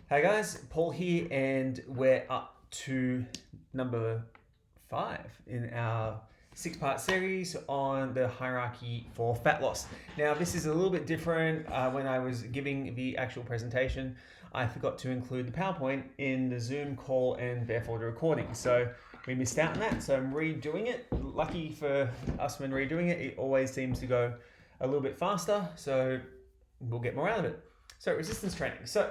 Hey guys, Paul here, and we're up to number 5 in our 6-part series on the hierarchy for fat loss. Now, this is a little bit different. When I was giving the actual presentation, I forgot to include the PowerPoint in the Zoom call and therefore the recording. So we missed out on that. So I'm redoing it. Lucky for us when redoing it, it always seems to go a little bit faster. So we'll get more out of it. So resistance training. So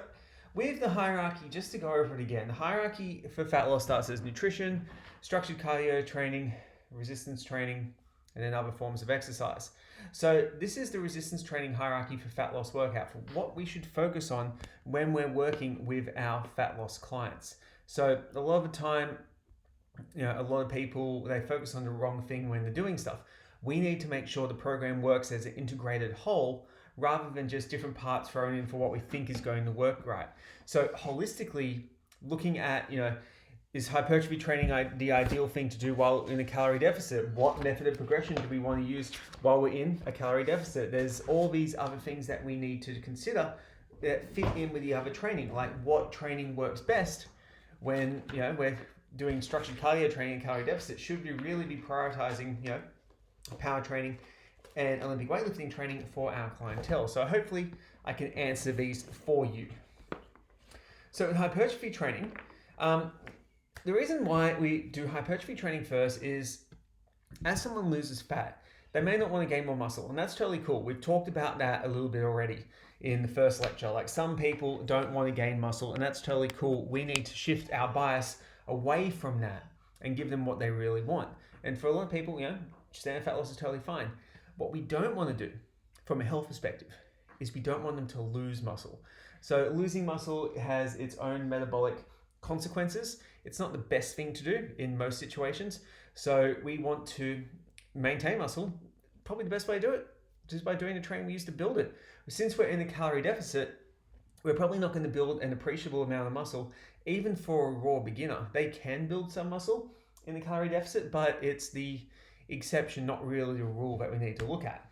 with the hierarchy, just to go over it again, the hierarchy for fat loss starts as nutrition, structured cardio training, resistance training, and then other forms of exercise. So this is the resistance training hierarchy for fat loss workout, for what we should focus on when we're working with our fat loss clients. So a lot of the time, a lot of people, they focus on the wrong thing when they're doing stuff. We need to make sure the program works as an integrated whole rather than just different parts thrown in for what we think is going to work right. So holistically, looking at, is hypertrophy training the ideal thing to do while in a calorie deficit? What method of progression do we want to use while we're in a calorie deficit? There's all these other things that we need to consider that fit in with the other training, like what training works best when, we're doing structured cardio training and calorie deficit. Should we really be prioritizing, power training and Olympic weightlifting training for our clientele? So hopefully I can answer these for you. So in hypertrophy training, the reason why we do hypertrophy training first is as someone loses fat, they may not want to gain more muscle, and that's totally cool. We've talked about that a little bit already in the first lecture. Like, some people don't want to gain muscle, and that's totally cool. We need to shift our bias away from that and give them what they really want. And for a lot of people, standard fat loss is totally fine. What we don't want to do from a health perspective is we don't want them to lose muscle. So losing muscle has its own metabolic consequences. It's not the best thing to do in most situations. So we want to maintain muscle. Probably the best way to do it is by doing the training we used to build it. Since we're in a calorie deficit, we're probably not going to build an appreciable amount of muscle, even for a raw beginner. They can build some muscle in the calorie deficit, but it's the exception, not really the rule that we need to look at.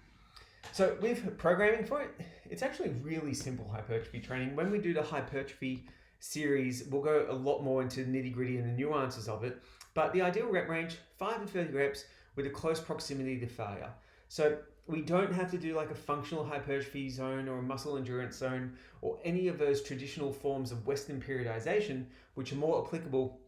So with programming for it, it's actually really simple hypertrophy training. When we do the hypertrophy series, we'll go a lot more into the nitty-gritty and the nuances of it. But the ideal rep range, 5 to 30 reps with a close proximity to failure. So we don't have to do like a functional hypertrophy zone or a muscle endurance zone or any of those traditional forms of Western periodization, which are more applicable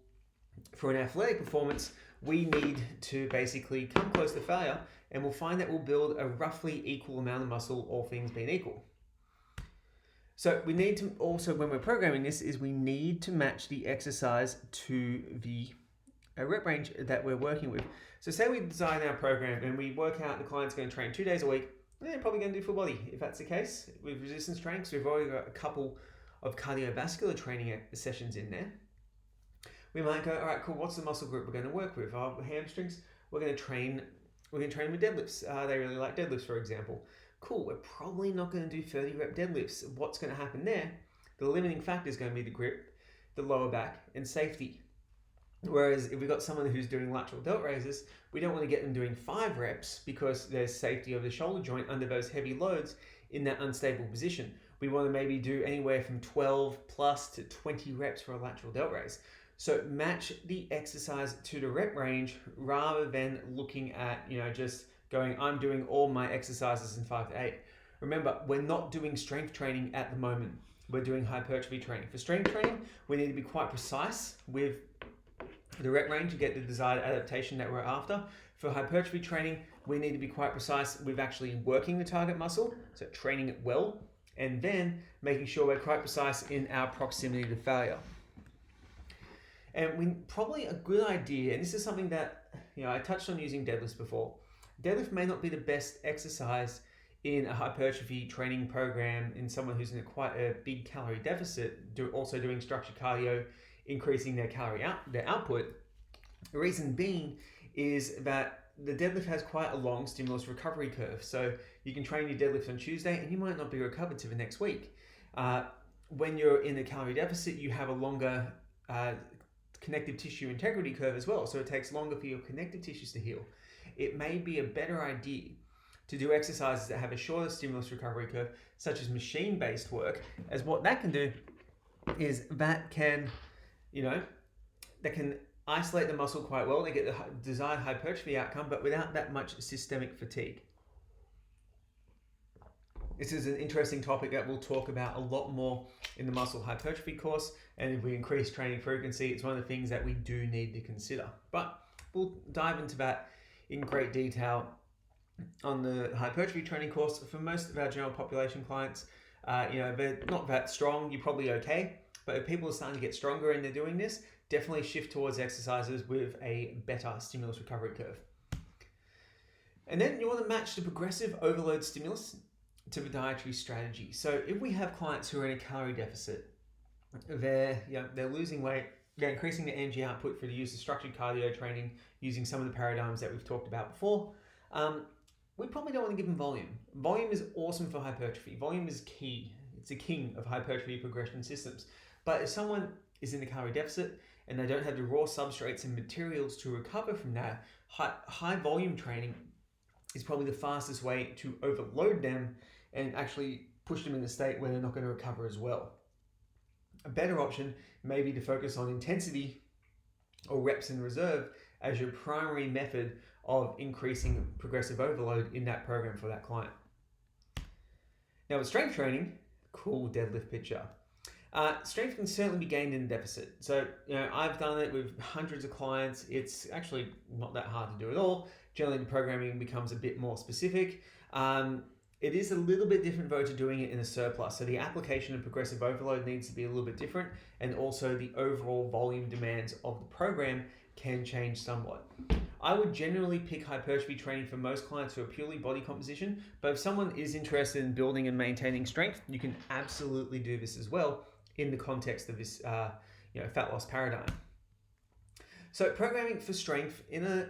for an athletic performance. We need to basically come close to failure, and we'll find that we'll build a roughly equal amount of muscle, all things being equal. So we need to also, when we're programming this, is we need to match the exercise to the rep range that we're working with. So say we design our program and we work out the client's going to train 2 days a week, they're probably going to do full body. If that's the case with resistance training, so we've already got a couple of cardiovascular training sessions in there. We might go, all right, cool, what's the muscle group we're going to work with? Our hamstrings, we're going to train with deadlifts. They really like deadlifts, for example. Cool, we're probably not going to do 30 rep deadlifts. What's going to happen there? The limiting factor is going to be the grip, the lower back, and safety. Whereas if we've got someone who's doing lateral delt raises, we don't want to get them doing 5 reps because there's safety of the shoulder joint under those heavy loads in that unstable position. We want to maybe do anywhere from 12 plus to 20 reps for a lateral delt raise. So match the exercise to the rep range rather than looking at, just going, I'm doing all my exercises in 5 to 8. Remember, we're not doing strength training at the moment. We're doing hypertrophy training. For strength training, we need to be quite precise with the rep range to get the desired adaptation that we're after. For hypertrophy training, we need to be quite precise with actually working the target muscle, so training it well, and then making sure we're quite precise in our proximity to failure. And probably a good idea, and this is something that I touched on using deadlifts before. Deadlift may not be the best exercise in a hypertrophy training program in someone who's in quite a big calorie deficit, also doing structured cardio, increasing their their output. The reason being is that the deadlift has quite a long stimulus recovery curve. So you can train your deadlift on Tuesday and you might not be recovered to the next week. When you're in a calorie deficit, you have a longer connective tissue integrity curve as well. So it takes longer for your connective tissues to heal. It may be a better idea to do exercises that have a shorter stimulus recovery curve, such as machine-based work, as what that can do is that can, that can isolate the muscle quite well. They get the desired hypertrophy outcome, but without that much systemic fatigue. This is an interesting topic that we'll talk about a lot more in the muscle hypertrophy course, and if we increase training frequency, it's one of the things that we do need to consider. But we'll dive into that in great detail on the hypertrophy training course. For most of our general population clients, they're not that strong, you're probably okay. But if people are starting to get stronger and they're doing this, definitely shift towards exercises with a better stimulus recovery curve. And then you want to match the progressive overload stimulus to the dietary strategy. So if we have clients who are in a calorie deficit, they're losing weight, they're increasing the energy output for the use of structured cardio training using some of the paradigms that we've talked about before, we probably don't want to give them volume. Volume is awesome for hypertrophy. Volume is key. It's the king of hypertrophy progression systems. But if someone is in a calorie deficit and they don't have the raw substrates and materials to recover from that, high volume training is probably the fastest way to overload them and actually push them in a state where they're not going to recover as well. A better option may be to focus on intensity or reps in reserve as your primary method of increasing progressive overload in that program for that client. Now with strength training, cool deadlift picture. Strength can certainly be gained in a deficit. So, I've done it with hundreds of clients. It's actually not that hard to do at all. Generally, the programming becomes a bit more specific. It is a little bit different though to doing it in a surplus. So the application of progressive overload needs to be a little bit different, and also the overall volume demands of the program can change somewhat. I would generally pick hypertrophy training for most clients who are purely body composition, but if someone is interested in building and maintaining strength, you can absolutely do this as well in the context of this fat loss paradigm. So programming for strength in a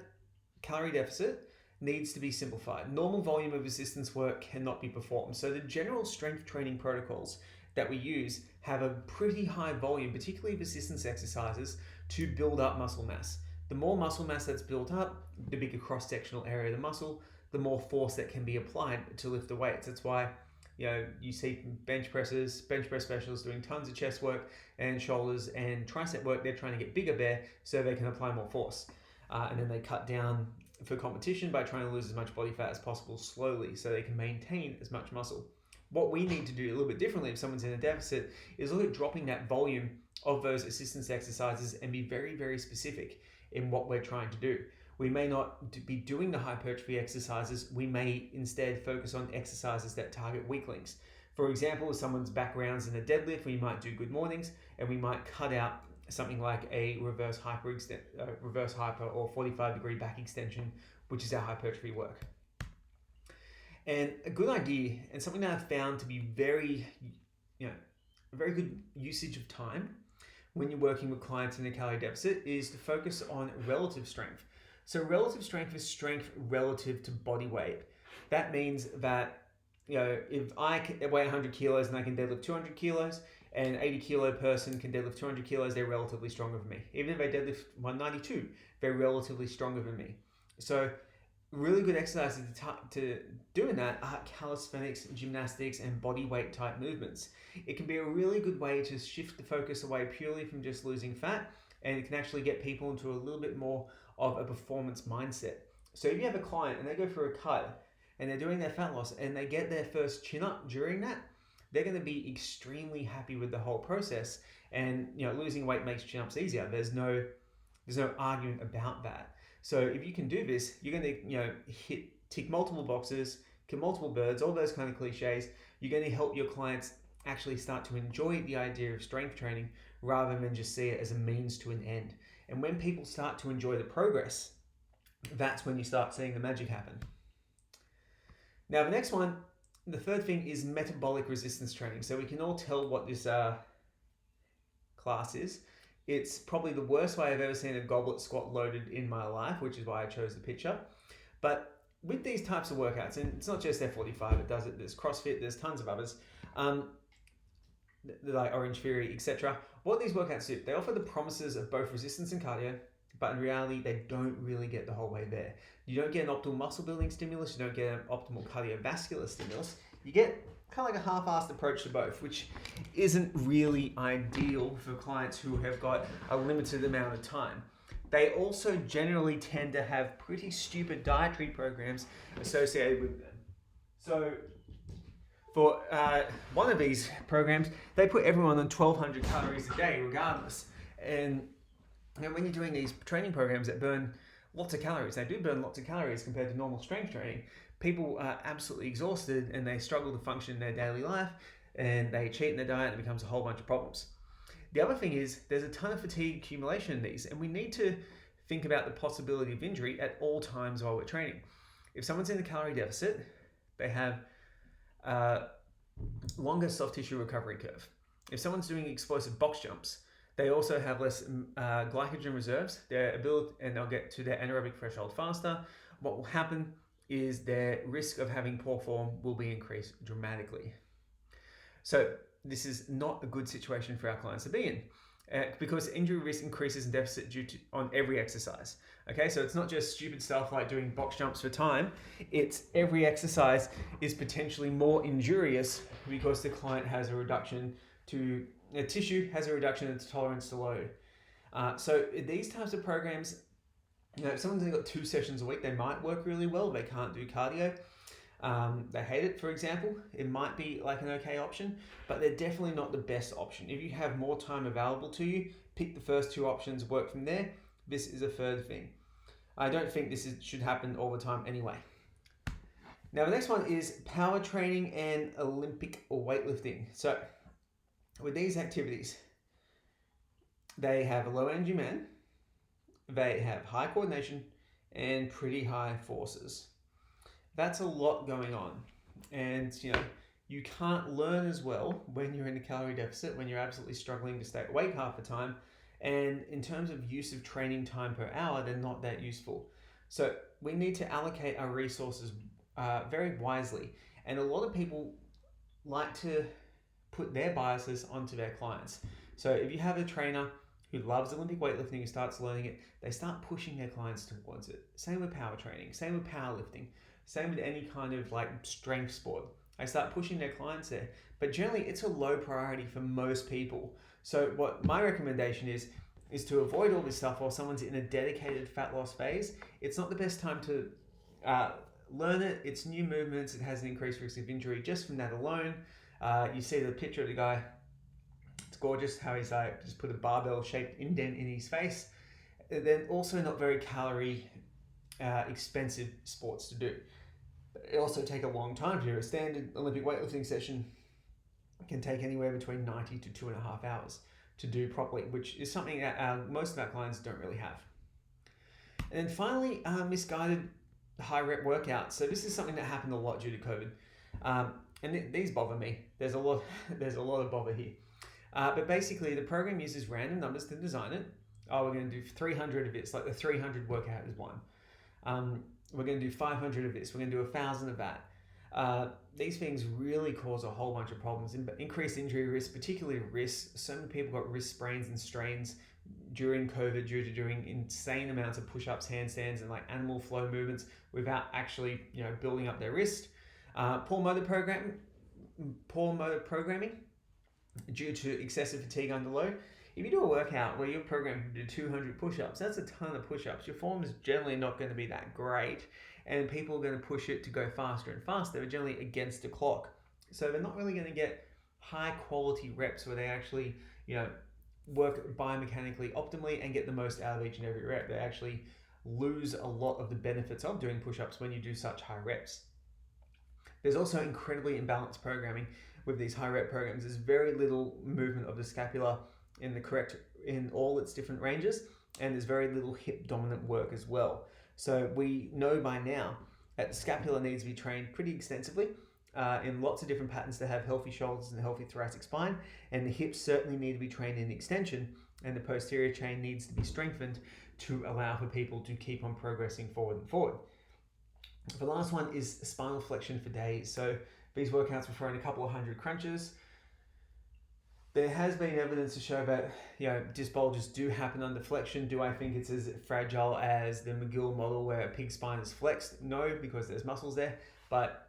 calorie deficit needs to be simplified. Normal volume of resistance work cannot be performed. So the general strength training protocols that we use have a pretty high volume, particularly resistance exercises, to build up muscle mass. The more muscle mass that's built up, the bigger cross-sectional area of the muscle, the more force that can be applied to lift the weights. That's why you see bench press specialists doing tons of chest work and shoulders and tricep work. They're trying to get bigger there so they can apply more force. And then they cut down for competition by trying to lose as much body fat as possible slowly so they can maintain as much muscle. What we need to do a little bit differently if someone's in a deficit is look at dropping that volume of those assistance exercises and be very, very specific in what we're trying to do. We may not be doing the hypertrophy exercises. We may instead focus on exercises that target weak links. For example, if someone's back rounds in a deadlift, we might do good mornings and we might cut out something like a reverse hyper or 45-degree back extension, which is our hypertrophy work. And a good idea, and something that I've found to be very good usage of time when you're working with clients in a calorie deficit, is to focus on relative strength. So relative strength is strength relative to body weight. That means that if I weigh 100 kilos and I can deadlift 200 kilos, an 80 kilo person can deadlift 200 kilos, they're relatively stronger than me. Even if they deadlift 192, they're relatively stronger than me. So really good exercises to doing that are calisthenics, gymnastics, and body weight type movements. It can be a really good way to shift the focus away purely from just losing fat, and it can actually get people into a little bit more of a performance mindset. So if you have a client and they go for a cut and they're doing their fat loss and they get their first chin up during that, they're going to be extremely happy with the whole process. And losing weight makes chin ups easier. There's no argument about that. So if you can do this, you're going to tick multiple boxes, kill multiple birds, all those kind of cliches. You're going to help your clients actually start to enjoy the idea of strength training rather than just see it as a means to an end. And when people start to enjoy the progress, that's when you start seeing the magic happen. Now the next one, the third thing, is metabolic resistance training. So we can all tell what this class is. It's probably the worst way I've ever seen a goblet squat loaded in my life, which is why I chose the picture. But with these types of workouts, and it's not just F45, it does it, there's CrossFit, there's tons of others, like Orange Theory, etc. What these workouts do, they offer the promises of both resistance and cardio, but in reality, they don't really get the whole way there. You don't get an optimal muscle building stimulus, you don't get an optimal cardiovascular stimulus. you get kind of like a half-assed approach to both, which isn't really ideal for clients who have got a limited amount of time. They also generally tend to have pretty stupid dietary programs associated with them. So for one of these programs, they put everyone on 1,200 calories a day regardless. And when you're doing these training programs that burn lots of calories, they do burn lots of calories compared to normal strength training, people are absolutely exhausted and they struggle to function in their daily life, and they cheat in their diet and it becomes a whole bunch of problems. The other thing is there's a ton of fatigue accumulation in these, and we need to think about the possibility of injury at all times while we're training. If someone's in a calorie deficit, they have a longer soft tissue recovery curve. If someone's doing explosive box jumps, they also have less glycogen reserves, their ability, and they'll get to their anaerobic threshold faster. What will happen is their risk of having poor form will be increased dramatically. So this is not a good situation for our clients to be in, because injury risk increases in deficit on every exercise. Okay, so it's not just stupid stuff like doing box jumps for time. It's every exercise is potentially more injurious because the client has a reduction to the tissue has a reduction in its tolerance to load. So these types of programs, if someone's only got 2 sessions a week, they might work really well. They can't do cardio. They hate it, for example. It might be like an okay option, but they're definitely not the best option. If you have more time available to you, pick the first 2 options, work from there. This is a third thing. I don't think this should happen all the time anyway. Now the next one is power training and Olympic weightlifting. So with these activities, they have a low energy man, they have high coordination and pretty high forces. That's a lot going on, and you can't learn as well when you're in a calorie deficit, when you're absolutely struggling to stay awake half the time. And in terms of use of training time per hour, they're not that useful. So we need to allocate our resources very wisely. And a lot of people like to put their biases onto their clients. So if you have a trainer who loves Olympic weightlifting, who starts learning it, they start pushing their clients towards it. Same with power training, same with powerlifting, same with any kind of like strength sport. They start pushing their clients there. But generally it's a low priority for most people. So what my recommendation is to avoid all this stuff while someone's in a dedicated fat loss phase. It's not the best time to learn it. It's new movements. It has an increased risk of injury just from that alone. You see the picture of the guy. It's gorgeous how he's just put a barbell shaped indent in his face. And then also not very calorie expensive sports to do. It also take a long time to do. A standard Olympic weightlifting session can take anywhere between 90 to 2.5 hours to do properly, which is something that most of our clients don't really have. And then finally, misguided high rep workouts. So this is something that happened a lot due to COVID. And these bother me. There's a lot of bother here. But basically, the program uses random numbers to design it. Oh, we're going to do 300 of this, like the 300 workout is one. We're going to do 500 of this. We're going to do 1,000 of that. These things really cause a whole bunch of problems. Increased injury risk, particularly wrists. So many people got wrist sprains and strains during COVID due to doing insane amounts of push-ups, handstands, and like animal flow movements without actually, building up their wrist. Poor motor programming due to excessive fatigue under load. If you do a workout where you're programmed to do 200 push-ups, that's a ton of push-ups. Your form is generally not going to be that great, and people are going to push it to go faster and faster. They're generally against the clock. So they're not really going to get high quality reps where they actually, work biomechanically optimally and get the most out of each and every rep. They actually lose a lot of the benefits of doing push-ups when you do such high reps. There's also incredibly imbalanced programming with these high rep programs. There's very little movement of the scapula in all its different ranges, and there's very little hip dominant work as well. So we know by now that the scapula needs to be trained pretty extensively in lots of different patterns to have healthy shoulders and a healthy thoracic spine, and the hips certainly need to be trained in extension, and the posterior chain needs to be strengthened to allow for people to keep on progressing forward and forward. The last one is spinal flexion for days. So these workouts were throwing a couple of 100 crunches. There has been evidence to show that disc bulges do happen under flexion. Do I think it's as fragile as the McGill model where a pig spine is flexed? No, because there's muscles there. But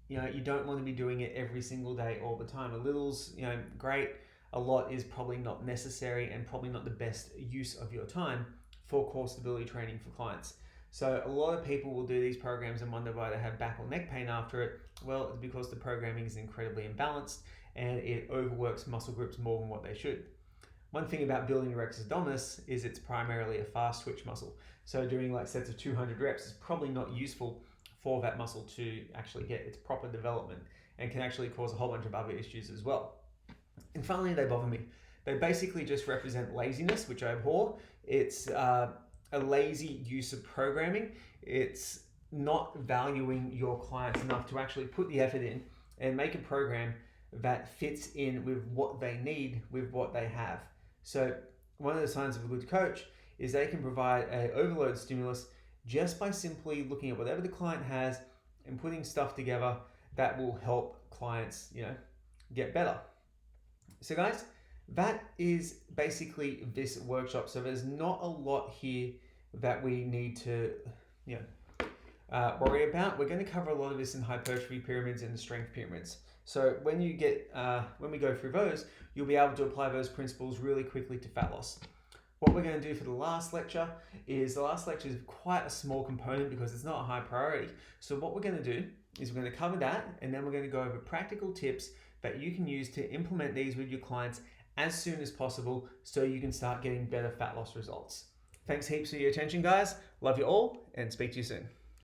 you don't want to be doing it every single day all the time. A little's, great. A lot is probably not necessary and probably not the best use of your time for core stability training for clients. So a lot of people will do these programs and wonder why they have back or neck pain after it. Well, it's because the programming is incredibly imbalanced and it overworks muscle groups more than what they should. One thing about building your rectus abdominis is it's primarily a fast twitch muscle. So doing like sets of 200 reps is probably not useful for that muscle to actually get its proper development and can actually cause a whole bunch of other issues as well. And finally, they bother me. They basically just represent laziness, which I abhor. It's a lazy use of programming. It's not valuing your clients enough to actually put the effort in and make a program that fits in with what they need, with what they have. So one of the signs of a good coach is they can provide an overload stimulus just by simply looking at whatever the client has and putting stuff together that will help clients, get better. So guys, that is basically this workshop. So there's not a lot here that we need to, worry about. We're going to cover a lot of this in hypertrophy pyramids and the strength pyramids. So when we go through those, you'll be able to apply those principles really quickly to fat loss. What we're going to do for the last lecture is quite a small component because it's not a high priority. So what we're going to do is we're going to cover that, and then we're going to go over practical tips that you can use to implement these with your clients as soon as possible so you can start getting better fat loss results. Thanks heaps for your attention, guys. Love you all, and speak to you soon.